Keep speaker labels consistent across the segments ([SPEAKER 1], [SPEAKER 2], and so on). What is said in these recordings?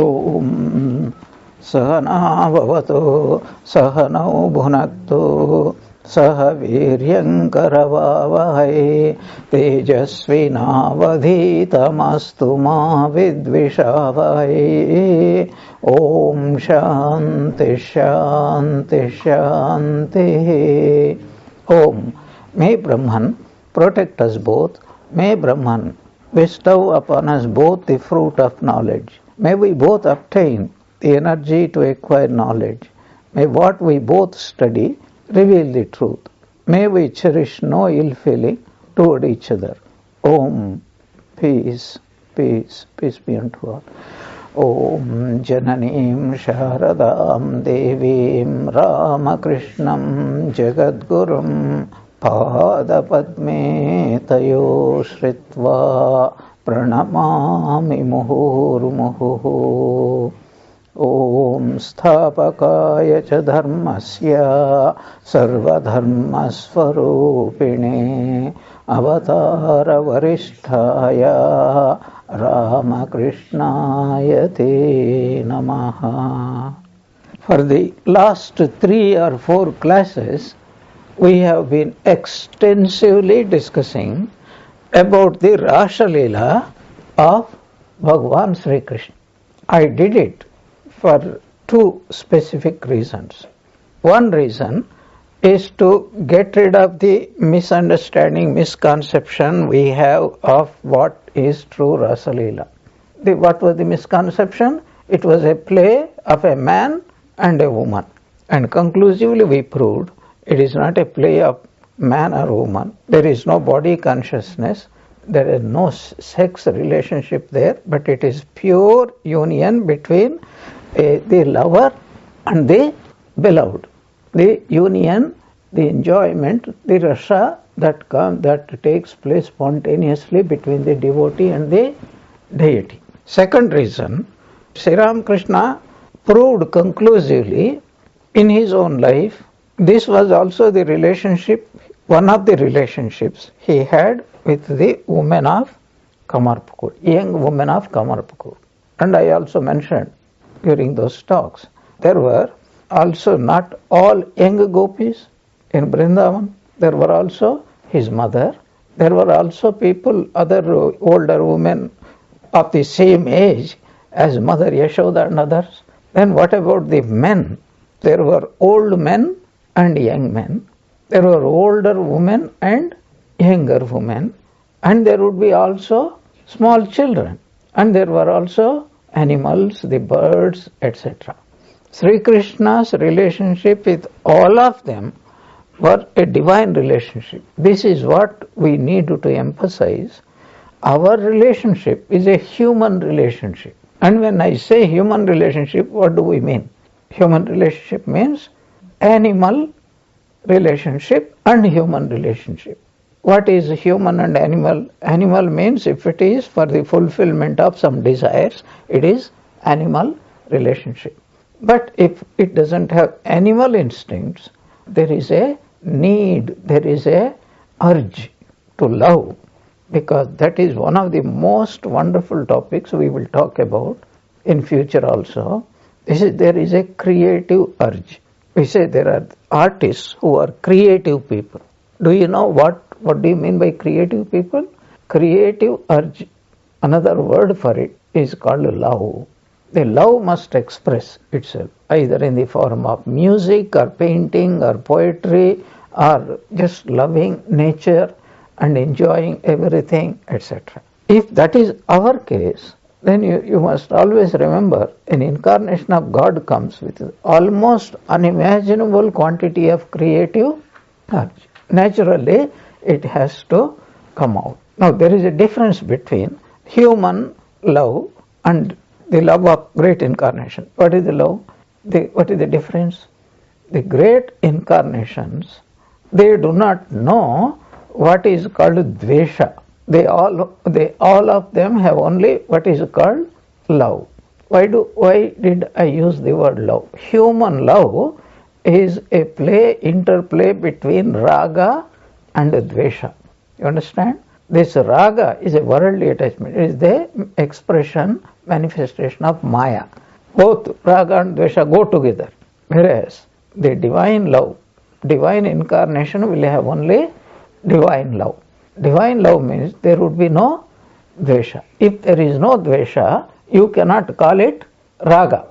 [SPEAKER 1] Om Sahanavavatu Sahanau Bhunaktu Sahaviryankaravavahai Tejasvinavadhitamastu ma vidvishavahai. Om Shanti Shanti Shanti. Om. May Brahman protect us both. May Brahman bestow upon us both the fruit of knowledge. May we both obtain the energy to acquire knowledge. May what we both study reveal the truth. May we cherish no ill feeling toward each other. Om. Peace, peace, peace be unto all. Om Jananim Sharadam Devim Ramakrishnam Jagadgurum Padapadme Tayo Shritva Pranamami Muhurmuhu. Om Sthapakaya cha dharmasya sarvadharmasvarupine avatara varisthaya Ramakrishnaya te namaha. For the last 3 or 4 classes, we have been extensively discussing about the Rasa Leela of Bhagavan Sri Krishna. I did it for 2 specific reasons. One reason is to get rid of the misunderstanding, misconception we have of what is true Rasa Leela. What was the misconception? It was a play of a man and a woman. And conclusively we proved it is not a play of man or woman. There is no body consciousness. There is no sex relationship there, but it is pure union between the lover and the beloved. The union, the enjoyment, the rasa that takes place spontaneously between the devotee and the deity. Second reason, Sri Ramakrishna proved conclusively in his own life, this was also the relationship, one of the relationships he had with the women of Kamarpukur, young women of Kamarpukur. And I also mentioned during those talks, there were also not all young gopis in Vrindavan. There were also his mother. There were also people, other older women of the same age as Mother Yashoda and others. Then what about the men? There were old men and young men. There were older women and younger women. And there would be also small children. And there were also animals, the birds, etc. Sri Krishna's relationship with all of them were a divine relationship. This is what we need to emphasize. Our relationship is a human relationship. And when I say human relationship, what do we mean? Human relationship means animal relationship and human relationship. What is human and animal? Animal means if it is for the fulfillment of some desires, it is animal relationship. But if it doesn't have animal instincts, there is a need, there is a urge to love, because that is one of the most wonderful topics we will talk about in future also. There is a creative urge. We say there are artists who are creative people. Do you know what do you mean by creative people? Creative urge, another word for it is called love. The love must express itself either in the form of music or painting or poetry or just loving nature and enjoying everything, etc. If that is our case, then you must always remember an incarnation of God comes with almost unimaginable quantity of creative urge. Naturally, it has to come out. Now, there is a difference between human love and the love of great incarnation. What is the love? What is the difference? The great incarnations, they do not know what is called dvesha. They all of them have only what is called love. Why did I use the word love? Human love is a interplay between raga and dvesha. You understand? This raga is a worldly attachment. It is the expression manifestation of Maya. Both raga and dvesha go together. Whereas the divine love, divine incarnation will have only divine love. Divine love means there would be no dvesha. If there is no dvesha, you cannot call it raga.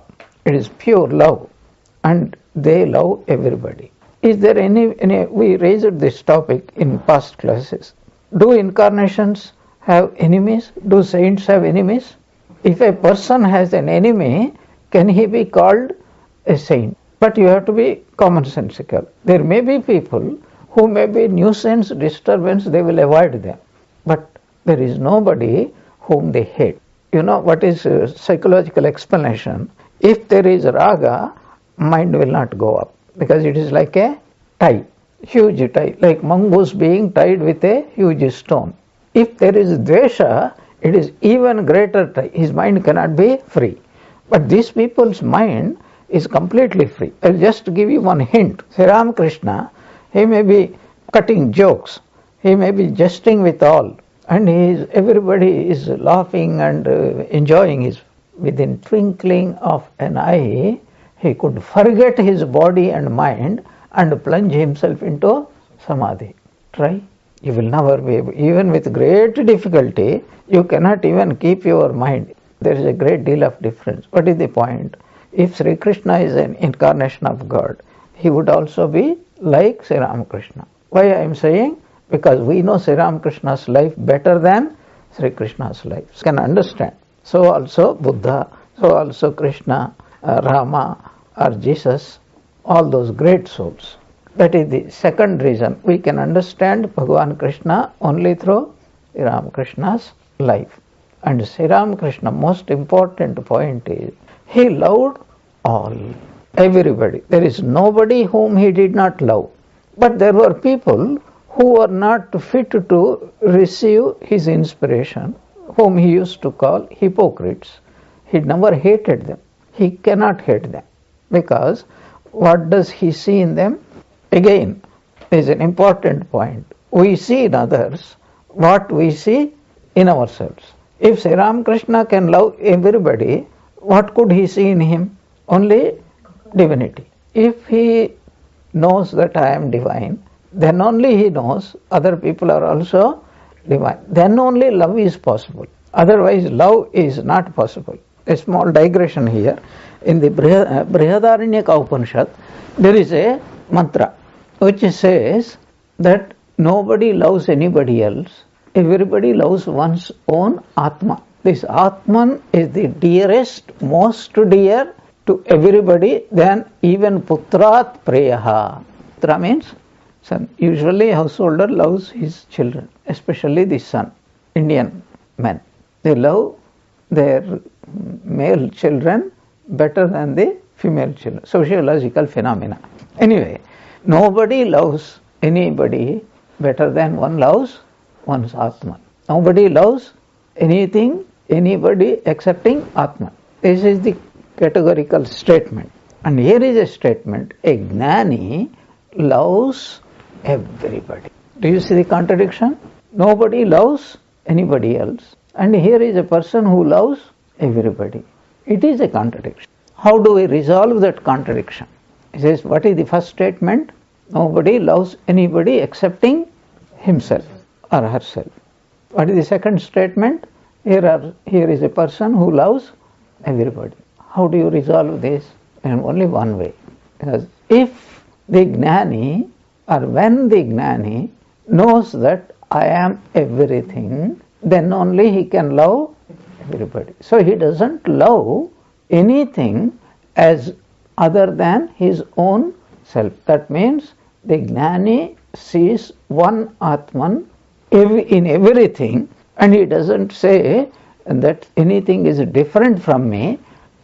[SPEAKER 1] It is pure love, and they love everybody. Is there any we raised this topic in past classes. Do incarnations have enemies? Do saints have enemies? If a person has an enemy, can he be called a saint? But you have to be commonsensical. There may be people who may be nuisance, disturbance, they will avoid them. But there is nobody whom they hate. You know what is psychological explanation? If there is raga, mind will not go up, because it is like a tie, huge tie, like mongoose being tied with a huge stone. If there is dvesha, it is even greater tie. His mind cannot be free. But these people's mind is completely free. I'll just give you one hint. Sri Ramakrishna, he may be cutting jokes, he may be jesting with all, and everybody is laughing and enjoying his. Within twinkling of an eye, he could forget his body and mind and plunge himself into samadhi. Try. You will never be able, even with great difficulty, you cannot even keep your mind. There is a great deal of difference. What is the point? If Sri Krishna is an incarnation of God, he would also be like Sri Ramakrishna. Why I am saying? Because we know Sri Ramakrishna's life better than Sri Krishna's life. You can understand. So also Buddha, so also Krishna, Rama or Jesus, all those great souls. That is the second reason. We can understand Bhagavan Krishna only through Sri Ramakrishna's life. And Sri Ramakrishna, most important point is, he loved all, everybody. There is nobody whom he did not love. But there were people who were not fit to receive his inspiration, whom he used to call hypocrites. He never hated them. He cannot hate them. Because what does he see in them? Again, there is an important point. We see in others what we see in ourselves. If Sri Ramakrishna can love everybody, what could he see in him? Only divinity. If he knows that I am divine, then only he knows other people are also divine. Then only love is possible. Otherwise, love is not possible. A small digression here. In the Brihadaranyaka Upanishad, there is a mantra which says that nobody loves anybody else. Everybody loves one's own Atma. This Atman is the dearest, most dear to everybody than even Putrat Preyaha. Putra means son. Usually householder loves his children, especially the son. Indian men, they love their male children better than the female children. Sociological phenomena. Anyway, nobody loves anybody better than one loves one's Atman. Nobody loves anything, anybody excepting Atman. This is the categorical statement. And here is a statement, a Gnani loves everybody. Do you see the contradiction? Nobody loves anybody else. And here is a person who loves everybody. It is a contradiction. How do we resolve that contradiction? He says, what is the first statement? Nobody loves anybody excepting himself or herself. What is the second statement? Here is a person who loves everybody. How do you resolve this? In only one way. Because if the Gnani, or when the Gnani knows that I am everything, then only he can love everybody. So he doesn't love anything as other than his own self. That means the Gnani sees one Atman in everything, and he doesn't say that anything is different from me,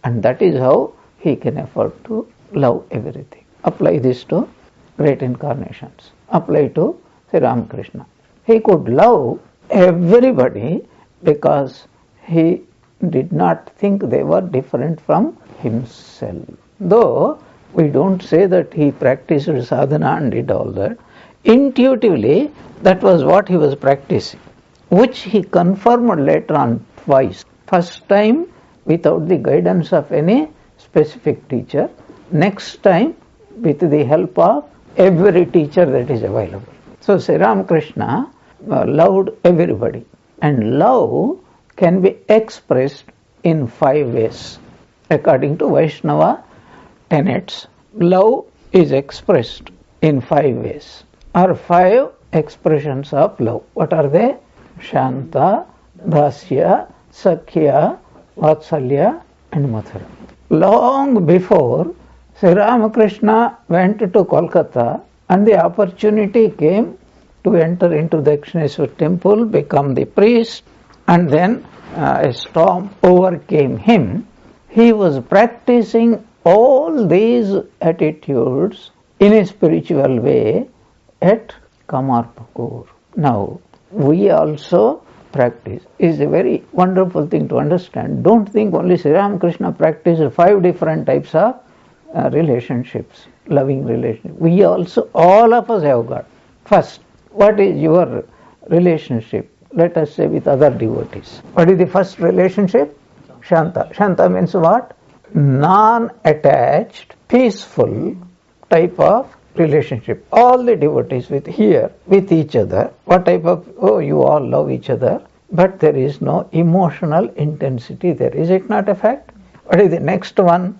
[SPEAKER 1] and that is how he can afford to love everything. Apply this to great incarnations. Apply to Sri Ramakrishna. He could love everybody because he did not think they were different from himself. Though we don't say that he practiced sadhana and did all that, intuitively that was what he was practicing, which he confirmed later on twice. First time without the guidance of any specific teacher. Next time, with the help of every teacher that is available. So Sri Ramakrishna loved everybody, and love can be expressed in 5 ways. According to Vaishnava tenets, love is expressed in 5 ways, or 5 expressions of love. What are they? Shanta, Dasya, Sakhya, Vatsalya and Mathura. Long before Sri Ramakrishna went to Kolkata and the opportunity came to enter into the Dakshineshwar temple, become the priest, and then a storm overcame him, he was practicing all these attitudes in a spiritual way at Kamarpukur. Now, we also practice. Is a very wonderful thing to understand. Don't think only Sri Ramakrishna practiced 5 different types of relationships, loving relationships. We also, all of us have got. First, what is your relationship, let us say, with other devotees? What is the first relationship? Shanta. Shanta means what? Non-attached, peaceful type of relationship. All the devotees with each other. What type of? Oh, you all love each other, but there is no emotional intensity there. Is it not a fact? What is the next one?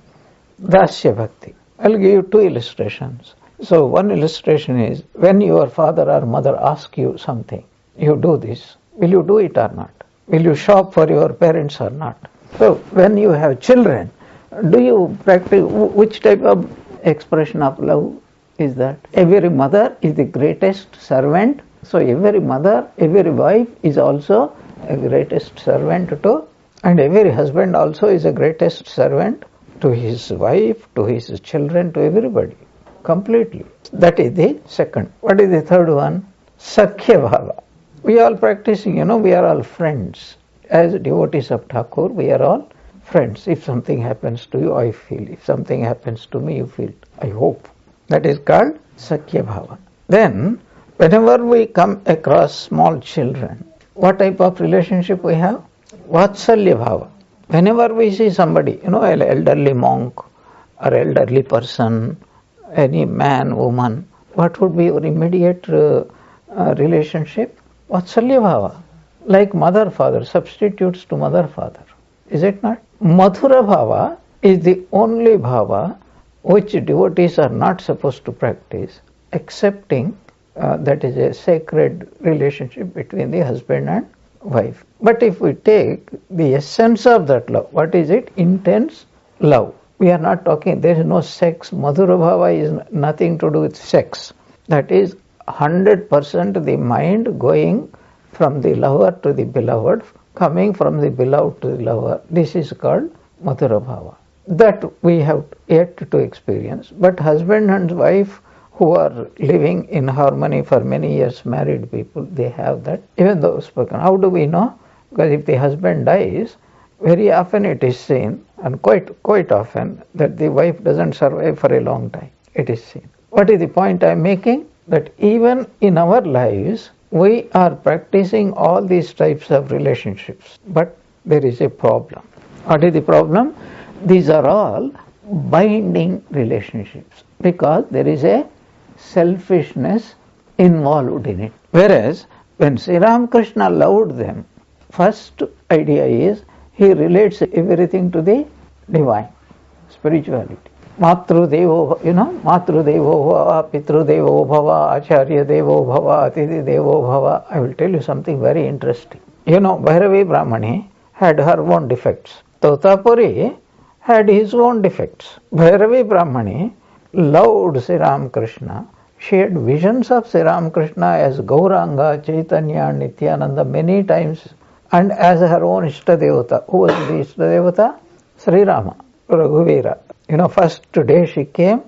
[SPEAKER 1] Dasya Bhakti. I'll give you 2 illustrations. So one illustration is, when your father or mother asks you something, you do this. Will you do it or not? Will you shop for your parents or not? So when you have children, do you practice, which type of expression of love is that? Every mother is the greatest servant. So every mother, every wife is also a greatest servant to, and every husband also is a greatest servant to his wife, to his children, to everybody, completely. That is the second. What is the third one? Sakhya Bhava. We are all practicing, we are all friends. As devotees of Thakur, we are all friends. If something happens to you, I feel. If something happens to me, you feel. I hope. That is called Sakhya Bhava. Then, whenever we come across small children, what type of relationship we have? Vatsalya Bhava. Whenever we see somebody, an elderly monk or elderly person, any man, woman, what would be your immediate relationship? Vatsalya Bhava. Like mother, father, substitutes to mother, father. Is it not? Mathura Bhava is the only Bhava which devotees are not supposed to practice, excepting that is a sacred relationship between the husband and wife. But if we take the essence of that love, what is it? Intense love. We are not talking, there is no sex. Madhura Bhava is nothing to do with sex. That is 100% the mind going from the lover to the beloved, coming from the beloved to the lover. This is called Madhura Bhava. That we have yet to experience. But husband and wife who are living in harmony for many years, married people, they have that. Even though spoken, how do we know? Because if the husband dies, very often it is seen, and quite often, that the wife doesn't survive for a long time. It is seen. What is the point I am making? That even in our lives, we are practicing all these types of relationships, but there is a problem. What is the problem? These are all binding relationships because there is a selfishness involved in it. Whereas when Sri Ramakrishna loved them, first idea is he relates everything to the divine, spirituality. Matru Devo, Matru Devo Bhava, Pitru Devo Bhava, Acharya Devo Bhava, Atiti Devo Bhava. I will tell you something very interesting. Bhairavi Brahmani had her own defects. Totapuri had his own defects. Bhairavi Brahmani loved Sri Ramakrishna. She had visions of Sri Ramakrishna as Gauranga, Chaitanya, Nityananda many times, and as her own Ishtadevata. Who was the Ishtadevata? Sri Rama, Raghuvira. First day she came,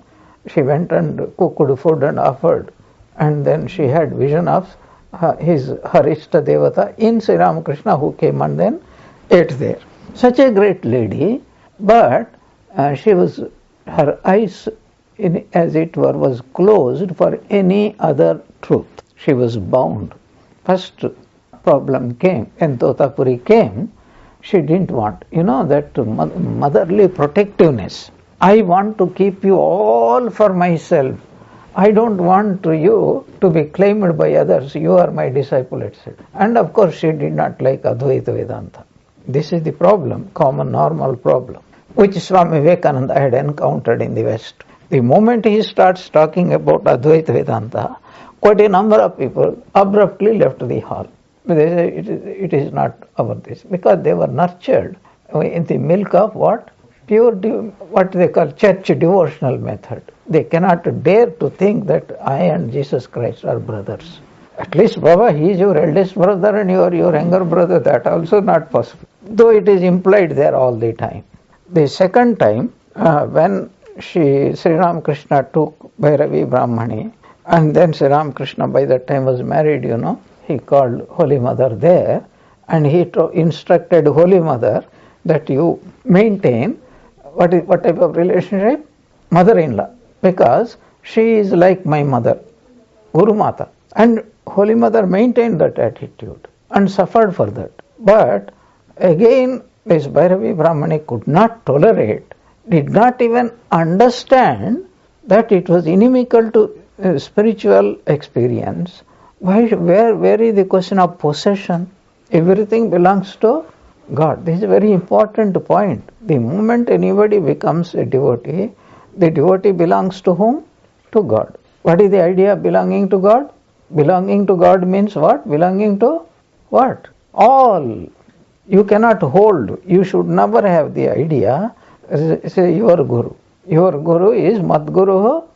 [SPEAKER 1] she went and cooked food and offered, and then she had vision of her Ishtadevata in Sri Ramakrishna, who came and then ate there. Such a great lady, but her eyes, as it were, was closed for any other truth. She was bound. First problem came, when Totapuri came, she didn't want. That motherly protectiveness. I want to keep you all for myself. I don't want you to be claimed by others. You are my disciple, etc. And of course, she did not like Advaita Vedanta. This is the problem, common normal problem, which Swami Vivekananda had encountered in the West. The moment he starts talking about Advaita Vedanta, quite a number of people abruptly left the hall. They say it is not our this, because they were nurtured in the milk of what? Pure, what they call church devotional method. They cannot dare to think that I and Jesus Christ are brothers. At least, Baba, he is your eldest brother and you are your younger brother. That also not possible. Though it is implied there all the time. The second time, when Sri Ramakrishna took Bhairavi Brahmani, and then Sri Ramakrishna by that time was married, he called Holy Mother there, and he instructed Holy Mother that you maintain what type of relationship? Mother-in-law, because she is like my mother, Guru Mata. And Holy Mother maintained that attitude and suffered for that. But again, this Bhairavi Brahmani could not tolerate, did not even understand that it was inimical to spiritual experience. Where is the question of possession? Everything belongs to God. This is a very important point. The moment anybody becomes a devotee, the devotee belongs to whom? To God. What is the idea of belonging to God? Belonging to God means what? Belonging to what? All. You cannot hold. You should never have the idea, say your Guru. Your Guru is Madguruhu,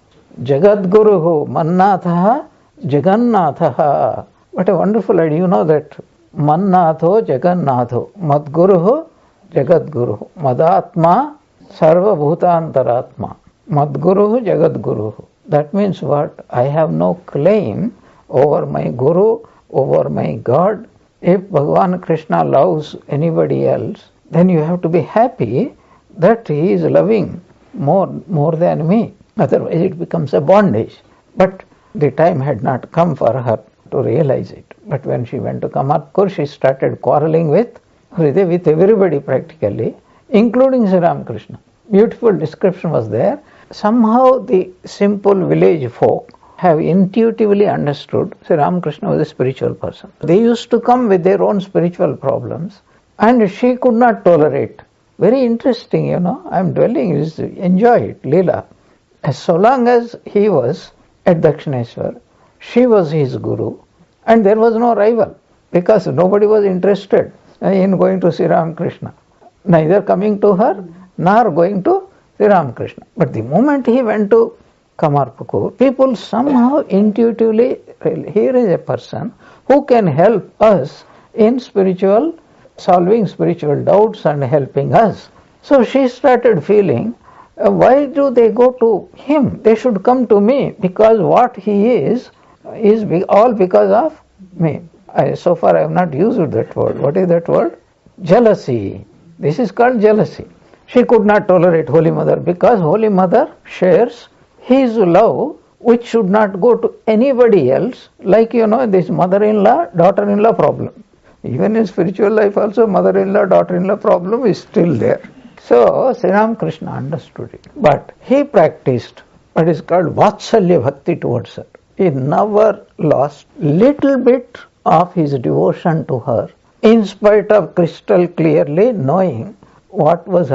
[SPEAKER 1] Jagadguruhu, Mannathaha, Jagannathaha. What a wonderful idea. That Mannatho, Jagannatho, Madguruhu, Jagadguruhu, Madatma, Sarva Bhutantaratma, Madguruhu, Jagadguruhu. That means what? I have no claim over my Guru, over my God. If Bhagavan Krishna loves anybody else, then you have to be happy that he is loving more than me. Otherwise it becomes a bondage. But the time had not come for her to realize it. But when she went to Kamarpur, she started quarreling with everybody practically, including Sri Ramakrishna. Beautiful description was there. Somehow the simple village folk have intuitively understood Sri Ramakrishna was a spiritual person. They used to come with their own spiritual problems, and she could not tolerate. Very interesting, I am dwelling, enjoy it, Leela. So long as he was at Dakshineshwar, she was his Guru, and there was no rival, because nobody was interested in going to Sri Ramakrishna, neither coming to her nor going to Sri Ramakrishna. But the moment he went to Kamarpukur, people somehow intuitively, here is a person who can help us in solving spiritual doubts and helping us. So she started feeling, why do they go to him? They should come to me, because what he is all because of me. So far I have not used that word. What is that word? Jealousy. This is called jealousy. She could not tolerate Holy Mother, because Holy Mother shares his love, which should not go to anybody else, like this mother-in-law, daughter-in-law problem. Even in spiritual life also, mother-in-law, daughter-in-law problem is still there. So Sri Ramakrishna understood it. But he practiced what is called Vatsalya Bhakti towards her. He never lost little bit of his devotion to her, in spite of crystal clearly knowing what was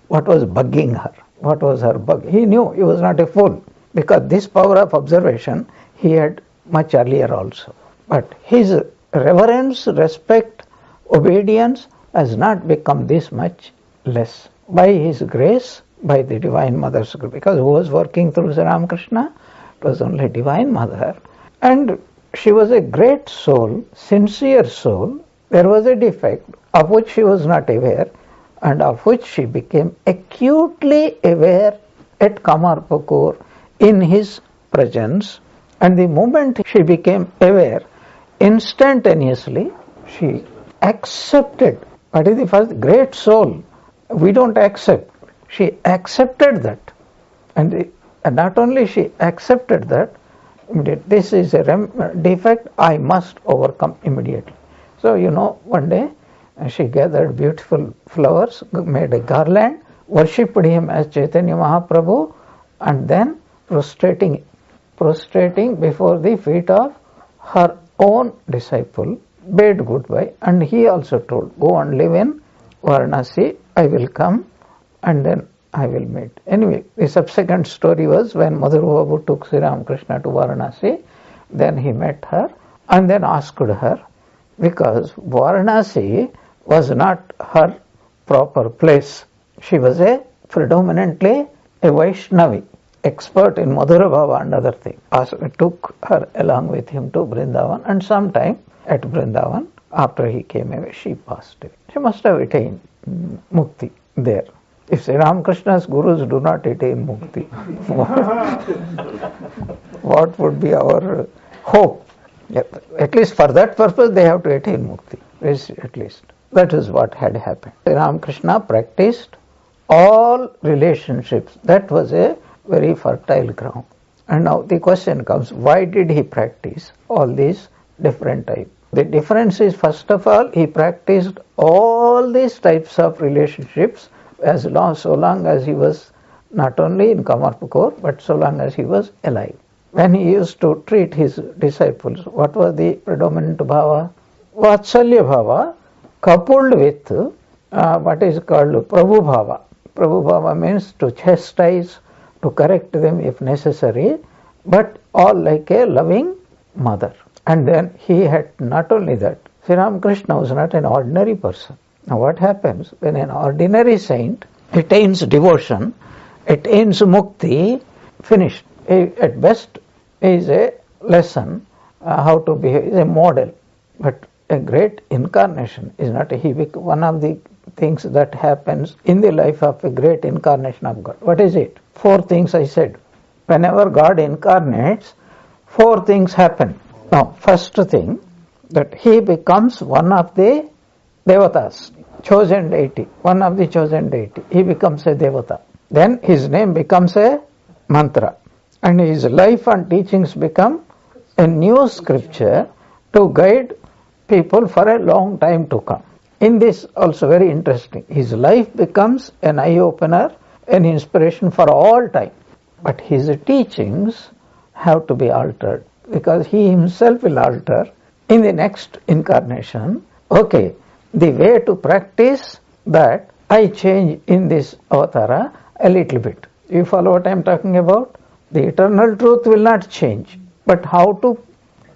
[SPEAKER 1] bugging her. What was her bug? He knew he was not a fool, because this power of observation he had much earlier also. But his reverence, respect, obedience has not become this much less. By his grace, by the Divine Mother's grace, because who was working through Sri Ramakrishna? It was only Divine Mother. And she was a great soul, sincere soul. There was a defect of which she was not aware, and of which she became acutely aware at Kamarpukur in his presence. And the moment she became aware, instantaneously she accepted. What is the first? Great soul. We don't accept. She accepted that. And not only she accepted that, this is a defect I must overcome immediately. So, one day And she gathered beautiful flowers, made a garland, worshipped him as Chaitanya Mahaprabhu, and then prostrating before the feet of her own disciple, bade goodbye, and he also told, go and live in Varanasi, I will come and then I will meet. Anyway, the subsequent story was when Madhur Babu took Sri Ramakrishna to Varanasi, then he met her and then asked her, because Varanasi was not her proper place. She was predominantly a Vaishnavi, expert in Madhura Bhava and other things. Took her along with him to Vrindavan, and sometime at Vrindavan, after he came away, she passed away. She must have attained mukti there. If Sri Ramakrishna's gurus do not attain mukti, what would be our hope? At least for that purpose they have to attain mukti. At least that is what had happened. Sri Ramakrishna practiced all relationships. That was a very fertile ground. And now the question comes, why did he practice all these different types? The difference is, first of all, he practiced all these types of relationships so long as he was not only in Kamarpukur, but so long as he was alive. When he used to treat his disciples, what was the predominant bhava? Vatsalya bhava, coupled with what is called Prabhu bhava. Prabhu bhava means to chastise, to correct them if necessary, but all like a loving mother. And then he had not only that, Sri Ramakrishna was not an ordinary person. Now what happens when an ordinary saint attains devotion, attains mukti, finished. At best is a lesson how to behave, is a model, but a great incarnation is not one of the things that happens in the life of a great incarnation of God. What is it? 4 things I said. Whenever God incarnates, 4 things happen. Now, first thing, that he becomes one of the devatas, chosen deity, one of the chosen deity. He becomes a devata. Then his name becomes a mantra, and his life and teachings become a new scripture to guide people for a long time to come. In this also very interesting, his life becomes an eye-opener, an inspiration for all time. But his teachings have to be altered, because he himself will alter in the next incarnation. Okay, the way to practice that, I change in this avatara a little bit. You follow what I am talking about? The eternal truth will not change, but how to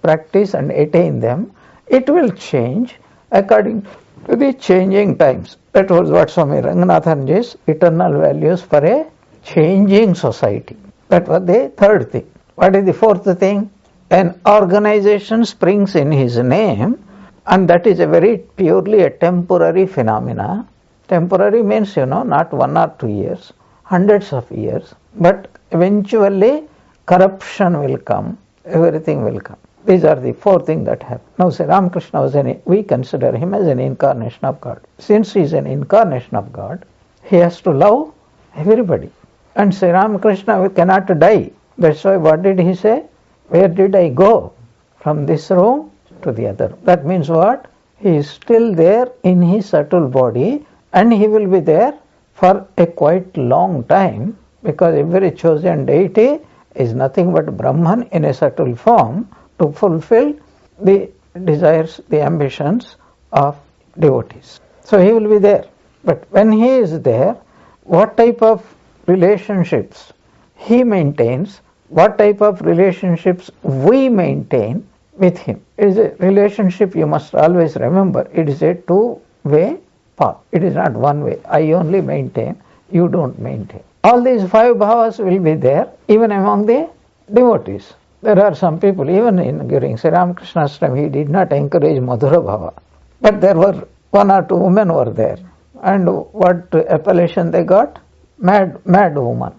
[SPEAKER 1] practice and attain them, it will change according to the changing times. That was what Swami Ranganathanji's eternal values for a changing society. That was the third thing. What is the fourth thing? An organization springs in his name, and that is a very purely a temporary phenomena. Temporary means, not 1 or 2 years, hundreds of years, but eventually corruption will come, everything will come. These are the 4 things that happen. Now, Sri Ramakrishna we consider him as an incarnation of God. Since he is an incarnation of God, he has to love everybody. And Sri Ramakrishna cannot die. That's why what did he say? Where did I go? From this room to the other. That means what? He is still there in his subtle body, and he will be there for a quite long time, because every chosen deity is nothing but Brahman in a subtle form to fulfill the desires, the ambitions of devotees. So he will be there. But when he is there, what type of relationships he maintains, what type of relationships we maintain with him. It is a relationship, you must always remember, it is a two-way path. It is not one way. I only maintain, you don't maintain. All these 5 bhavas will be there even among the devotees. There are some people, even during Sri Ramakrishna's time, he did not encourage Madhura bhava. But there were 1 or 2 women were there. And what appellation they got? Mad woman.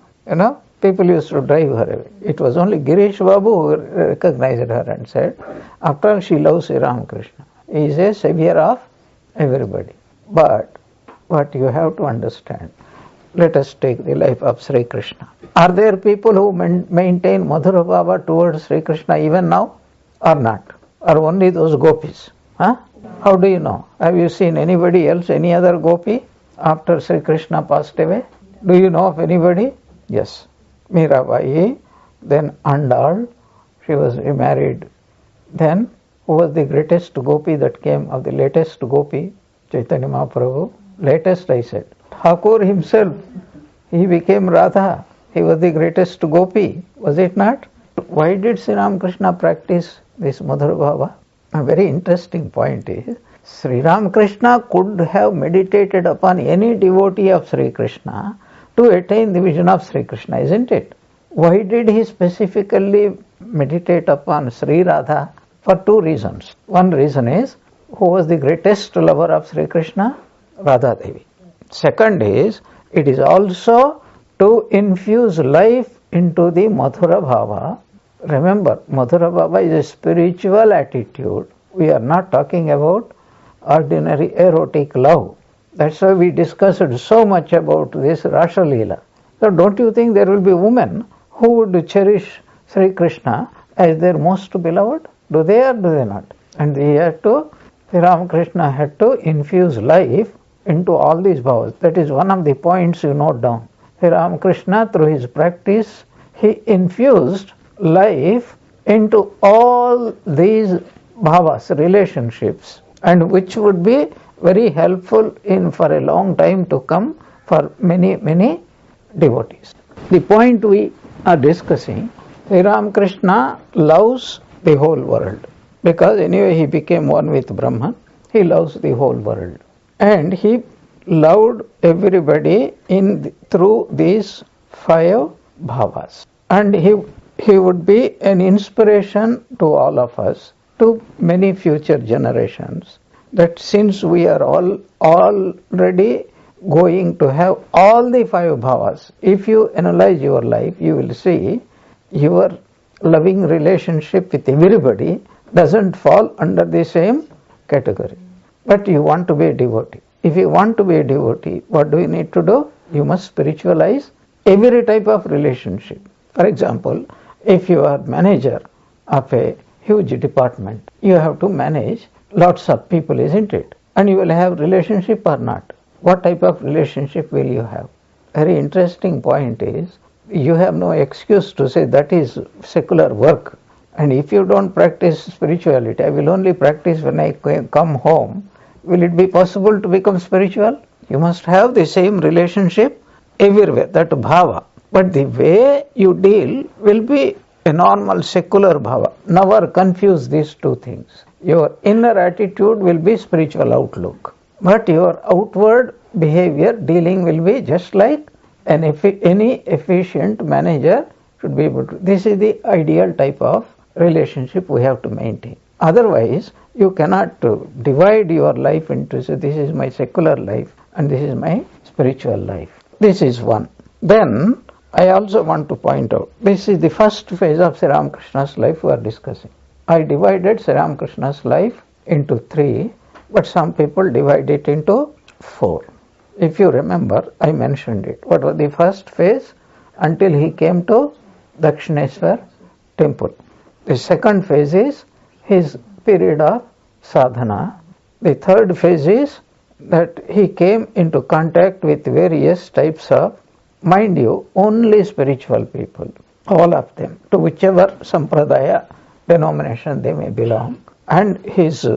[SPEAKER 1] People used to drive her away. It was only Girish Babu who recognized her and said, after all, she loves Sri Ramakrishna. He is a savior of everybody. But what you have to understand, let us take the life of Sri Krishna. Are there people who maintain Madhura Bhava towards Sri Krishna even now or not? Or only those gopis? How do you know? Have you seen anybody else, any other gopi after Sri Krishna passed away? Do you know of anybody? Yes. Mirabai, then Andal, she was remarried. Then, who was the greatest gopi that came of the latest gopi? Chaitanya Mahaprabhu. Latest, I said. Thakur himself, he became Radha. He was the greatest gopi, was it not? Why did Sri Ramakrishna practice this Madhura Bhava? A very interesting point is, Sri Ramakrishna could have meditated upon any devotee of Sri Krishna to attain the vision of Sri Krishna, isn't it? Why did he specifically meditate upon Sri Radha? For two reasons. One reason is, who was the greatest lover of Sri Krishna? Radha Devi. Second is, it is also to infuse life into the Madhura Bhava. Remember, Madhura Bhava is a spiritual attitude. We are not talking about ordinary erotic love. That's why we discussed so much about this Rasa Leela. So don't you think there will be women who would cherish Sri Krishna as their most beloved? Do they or do they not? And Sri Ramakrishna had to infuse life into all these bhavas. That is one of the points you note down. Sri Ramakrishna, through his practice, he infused life into all these bhavas, relationships, and which would be very helpful for a long time to come for many, many devotees. The point we are discussing, Sri Ramakrishna loves the whole world, because anyway he became one with Brahman. He loves the whole world, and he loved everybody through these 5 bhavas, and he would be an inspiration to all of us, to many future generations, that since we are all already going to have all the 5 bhavas, if you analyze your life, you will see your loving relationship with everybody doesn't fall under the same category. But you want to be a devotee. If you want to be a devotee, what do you need to do? You must spiritualize every type of relationship. For example, if you are manager of a huge department, you have to manage lots of people, isn't it? And you will have relationship or not. What type of relationship will you have? Very interesting point is, you have no excuse to say that is secular work. And if you don't practice spirituality, I will only practice when I come home. Will it be possible to become spiritual? You must have the same relationship everywhere, that bhava. But the way you deal will be a normal secular bhava. Never confuse these two things. Your inner attitude will be spiritual outlook, but your outward behavior, dealing will be just like any efficient manager should be able to. This is the ideal type of relationship we have to maintain. Otherwise, you cannot divide your life into, say, this is my secular life and this is my spiritual life. This is one. Then, I also want to point out, this is the first phase of Sri Ramakrishna's life we are discussing. I divided Sri Ramakrishna's life into 3, but some people divide it into 4. If you remember, I mentioned it. What was the first phase? Until he came to Dakshineshwar temple. The second phase is his period of sadhana. The third phase is that he came into contact with various types of, mind you, only spiritual people, all of them, to whichever sampradaya, denomination they may belong, and his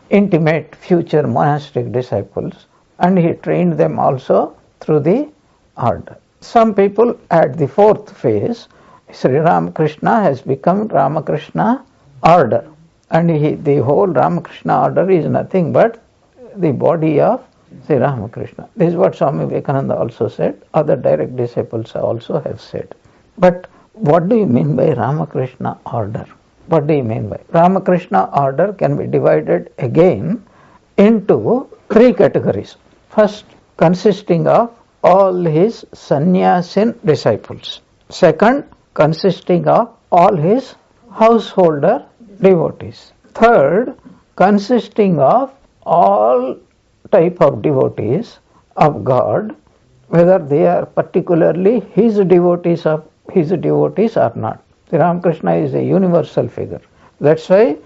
[SPEAKER 1] intimate future monastic disciples, and he trained them also through the order. Some people at the 4th phase, Sri Ramakrishna has become Ramakrishna order, and the whole Ramakrishna order is nothing but the body of Sri Ramakrishna. This is what Swami Vivekananda also said, other direct disciples also have said. But what do you mean by Ramakrishna order? What do you mean by? Ramakrishna order can be divided again into 3 categories. First, consisting of all his sannyasin disciples. Second, consisting of all his householder devotees. Third, consisting of all type of devotees of God, whether they are particularly his devotees or not. Sri Ramakrishna is a universal figure. That's why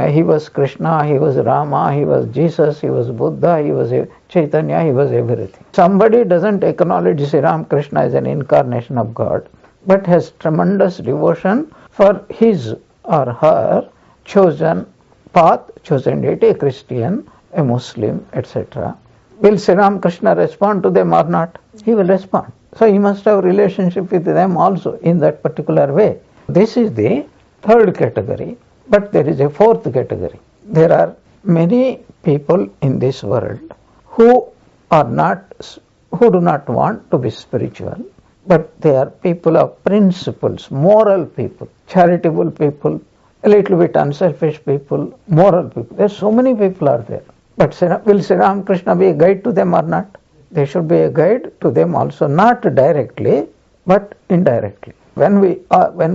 [SPEAKER 1] He was Krishna, he was Rama, he was Jesus, he was Buddha, he was Chaitanya, he was everything. Somebody doesn't acknowledge Sri Ramakrishna as an incarnation of God, but has tremendous devotion for his or her chosen path, chosen deity, a Christian, a Muslim, etc. Will Sri Ramakrishna respond to them or not? He will respond. So he must have relationship with them also in that particular way. This is the third category. But there is a fourth category. There are many people in this world who do not want to be spiritual, but they are people of principles, moral people, charitable people, a little bit unselfish people, moral people. There are so many people are there. But will Sri Ramakrishna be a guide to them or not? They should be a guide to them also, not directly, but indirectly. When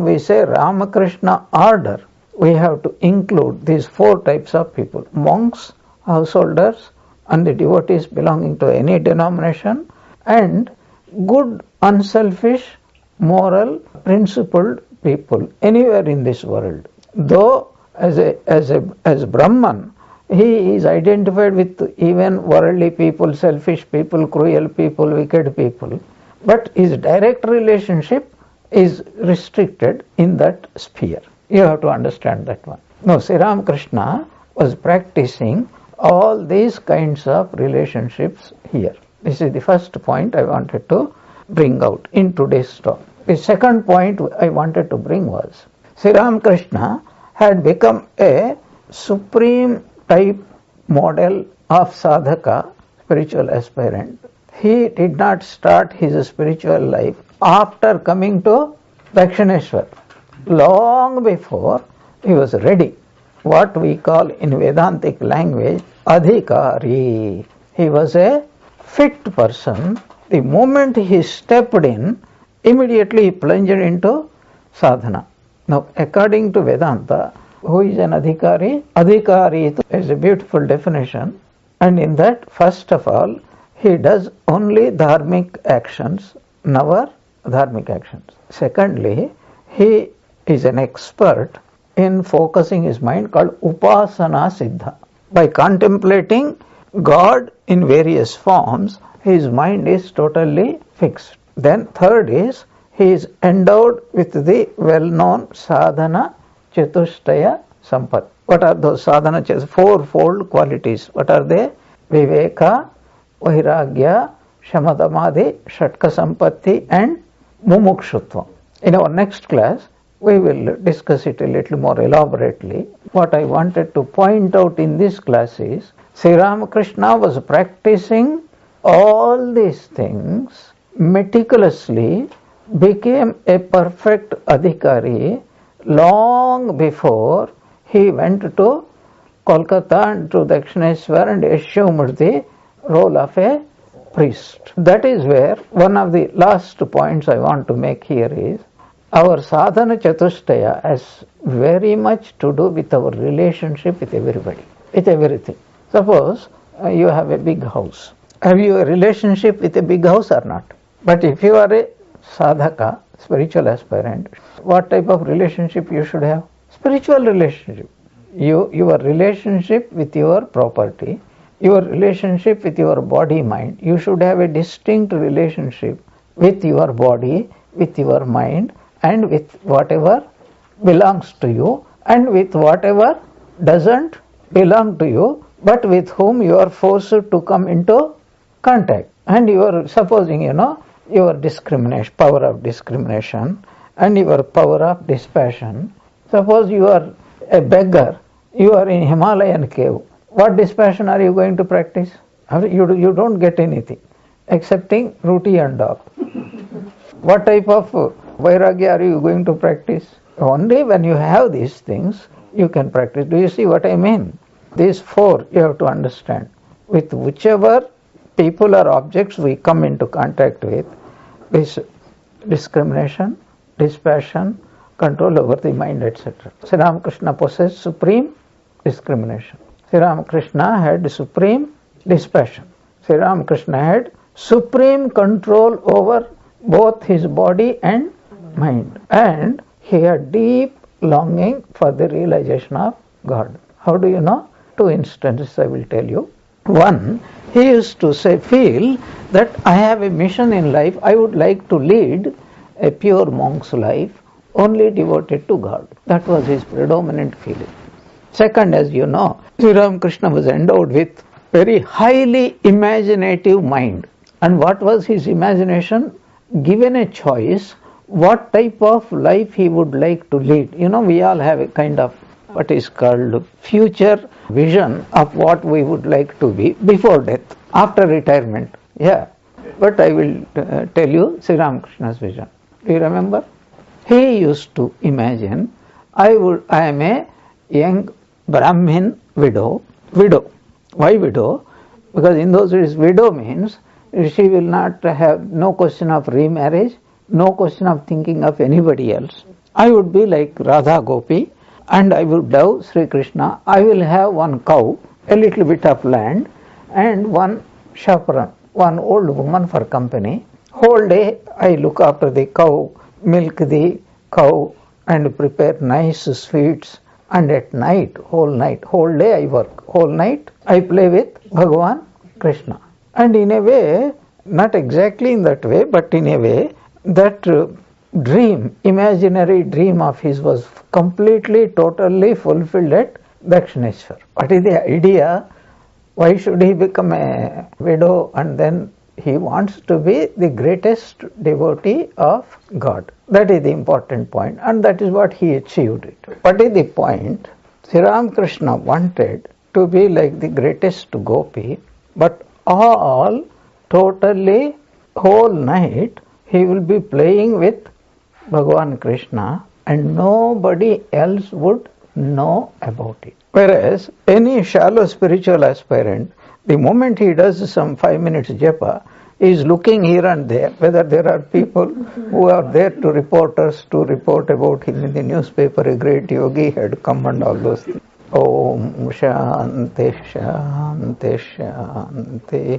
[SPEAKER 1] we say Ramakrishna order, we have to include these four types of people: monks, householders, and the devotees belonging to any denomination, and good, unselfish, moral, principled people anywhere in this world. Though as Brahman, he is identified with even worldly people, selfish people, cruel people, wicked people, but his direct relationship is restricted in that sphere. You have to understand that one. No, Sri Ramakrishna was practicing all these kinds of relationships here. This is the first point I wanted to bring out in today's talk. The second point I wanted to bring was Sri Ramakrishna had become a supreme type model of sadhaka, spiritual aspirant. He did not start his spiritual life after coming to Dakshineshwar. Long before he was ready, what we call in Vedantic language adhikari. He was a fit person. The moment he stepped in, immediately he plunged into sadhana. Now, according to Vedanta, who is an adhikari? Adhikari is a beautiful definition, and in that, first of all, he does only dharmic actions, never dharmic actions. Secondly, he is an expert in focusing his mind, called upasana siddha. By contemplating God in various forms, his mind is totally fixed. Then third is, he is endowed with the well-known sadhana chatushtaya sampat. What are those sadhana fourfold qualities? What are they? Viveka, vairagya, shamadamadi, shatka sampatti, and mumukshutva. In our next class, we will discuss it a little more elaborately. What I wanted to point out in this class is, Sri Ramakrishna was practicing all these things meticulously, became a perfect adhikari long before he went to Kolkata and to Dakshineshwar and assumed the role of a priest. That is where one of the last points I want to make here is, our sadhana chatushtaya has very much to do with our relationship with everybody, with everything. Suppose you have a big house. Have you a relationship with a big house or not? But if you are a sadhaka, spiritual aspirant, what type of relationship you should have? Spiritual relationship. Your relationship with your property, your relationship with your body mind. You should have a distinct relationship with your body, with your mind, and with whatever belongs to you, and with whatever doesn't belong to you, but with whom you are forced to come into contact. And you are supposing, your discrimination, power of discrimination, and your power of dispassion. Suppose you are a beggar, you are in Himalayan cave. What dispassion are you going to practice? You don't get anything, excepting roti and dal. What type of vairagya are you going to practice? Only when you have these things, you can practice. Do you see what I mean? These four you have to understand. With whichever people or objects we come into contact with, this discrimination, dispassion, control over the mind, etc. Sri Ramakrishna possessed supreme discrimination. Sri Ramakrishna had supreme dispassion. Sri Ramakrishna had supreme control over both his body and mind. And he had deep longing for the realization of God. How do you know? Two instances I will tell you. One, he used to feel that I have a mission in life. I would like to lead a pure monk's life, only devoted to God. That was his predominant feeling. Second, as you know, Sri Ramakrishna was endowed with very highly imaginative mind. And what was his imagination? Given a choice, what type of life he would like to lead. We all have a kind of what is called future vision of what we would like to be before death, after retirement. Yeah. But I will tell you Sri Ramakrishna's vision. Do you remember? He used to imagine, I am a young Brahmin widow. Widow. Why widow? Because in those days, widow means she will not have no question of remarriage, no question of thinking of anybody else. I would be like Radha Gopi, and I would love Sri Krishna. I will have one cow, a little bit of land, and one chaperon, one old woman for company. Whole day I look after the cow, milk the cow, and prepare nice sweets. And at night, whole day I work. Whole night I play with Bhagavan Krishna. And in a way, not exactly in that way, but in a way, that dream, imaginary dream of his was completely, totally fulfilled at Dakshineshwar. What is the idea? Why should he become a widow and then he wants to be the greatest devotee of God? That is the important point, and that is what he achieved it. What is the point? Sri Ramakrishna wanted to be like the greatest gopi, but all totally whole night he will be playing with Bhagavan Krishna and nobody else would know about it. Whereas any shallow spiritual aspirant, the moment he does some 5 minutes japa, he is looking here and there whether there are people who are there to report about him in the newspaper, a great yogi had come and all those things. Om Shanti Shanti Shanti.